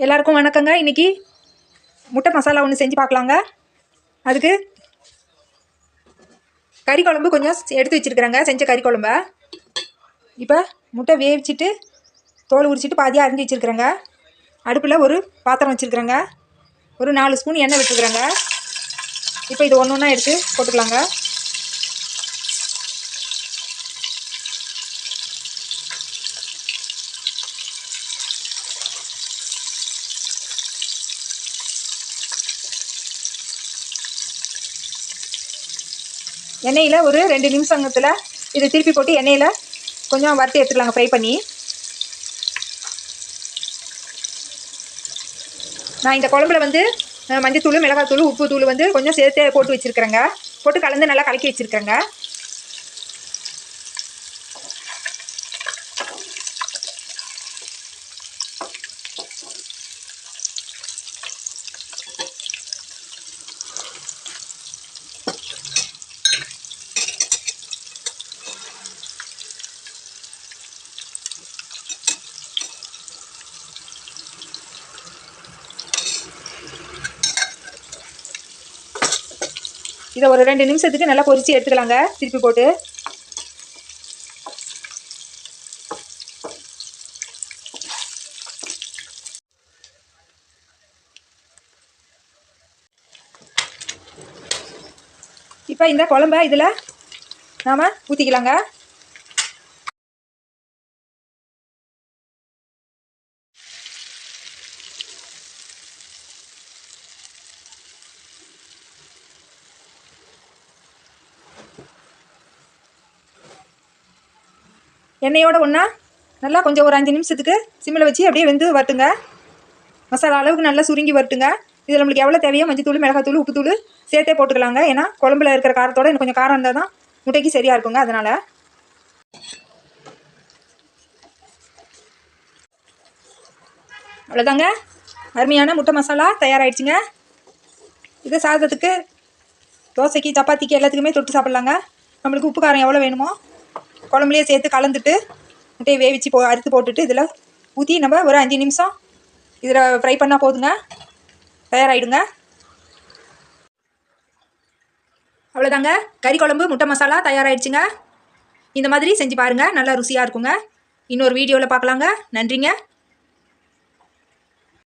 எல்லாருக்கும் வணக்கங்க. இன்றைக்கி முட்டை மசாலா ஒன்று செஞ்சு பார்க்கலாங்க. அதுக்கு கறி குழம்பு கொஞ்சம் எடுத்து வச்சுருக்குறேங்க. செஞ்ச கறி குழம்ப இப்போ முட்டை வேவிச்சிட்டு தோல் உரிச்சிட்டு பாதியாக அரிஞ்சு வச்சுருக்குறேங்க. அடுப்பில் ஒரு பாத்திரம் வச்சுருக்குறேங்க. ஒரு 4 ஸ்பூன் எண்ணெய் விட்டுருக்குறேங்க. இப்போ இது ஒன்று ஒன்றா எடுத்து போட்டுக்கலாங்க. எண்ணெயில் ஒரு 2 நிமிஷத்தில் இதை திருப்பி போட்டு எண்ணெயில் கொஞ்சம் வறுத்து எடுத்துக்கலாங்க, ஃப்ரை பண்ணி. நான் இந்த குழம்புல வந்து மஞ்சத்தூள், மிளகாத்தூள், உப்பு தூள் வந்து கொஞ்சம் சேர்த்து போட்டு வச்சுருக்கிறேங்க. போட்டு கலந்து நல்லா கலக்கி வச்சுருக்கிறேங்க. இதை ஒரு 2 நிமிஷத்துக்கு நல்லா பொரிச்சு எடுத்துக்கலாங்க, திருப்பி போட்டு. இப்போ இந்த குழம்ப இதில் நாம் ஊற்றிக்கலாங்க. எண்ணெயோடு ஒன்றா நல்லா கொஞ்சம் ஒரு 5 நிமிஷத்துக்கு சிம்மில் வச்சு அப்படியே வெந்து வரட்டுங்க. மசாலா அளவுக்கு நல்லா சுருங்கி வரட்டுங்க. இதில் நம்மளுக்கு எவ்வளோ தேவையோ மஞ்சத்தூள், மிளகாத்தூள், உப்புத்தூள் சேர்த்தே போட்டுக்கலாங்க. ஏன்னா குழம்புல இருக்கிற காரத்தோடு இன்னும் கொஞ்சம் காரம் இருந்தால் தான் முட்டைக்கு சரியாக இருக்குங்க. அதனால் அவ்வளோதாங்க, அருமையான முட்டை மசாலா தயாராகிடுச்சுங்க. இதை சாதத்துக்கு, தோசைக்கு, சப்பாத்திக்கு எல்லாத்துக்குமே தொட்டு சாப்பிட்லாங்க. நம்மளுக்கு உப்பு காரம் எவ்வளோ வேணுமோ குழம்புலையே சேர்த்து கலந்துட்டு முட்டையை வேவிச்சு அறுத்து போட்டுட்டு இதில் ஊற்றி நம்ம ஒரு 5 நிமிஷம் இதில் ஃப்ரை பண்ணால் போதுங்க, தயாராகிடுங்க. அவ்வளோதாங்க, கறி குழம்பு முட்டை மசாலா தயாராகிடுச்சுங்க. இந்த மாதிரி செஞ்சு பாருங்கள், நல்லா ருசியாக இருக்குங்க. இன்னொரு வீடியோவில் பார்க்கலாங்க. நன்றிங்க.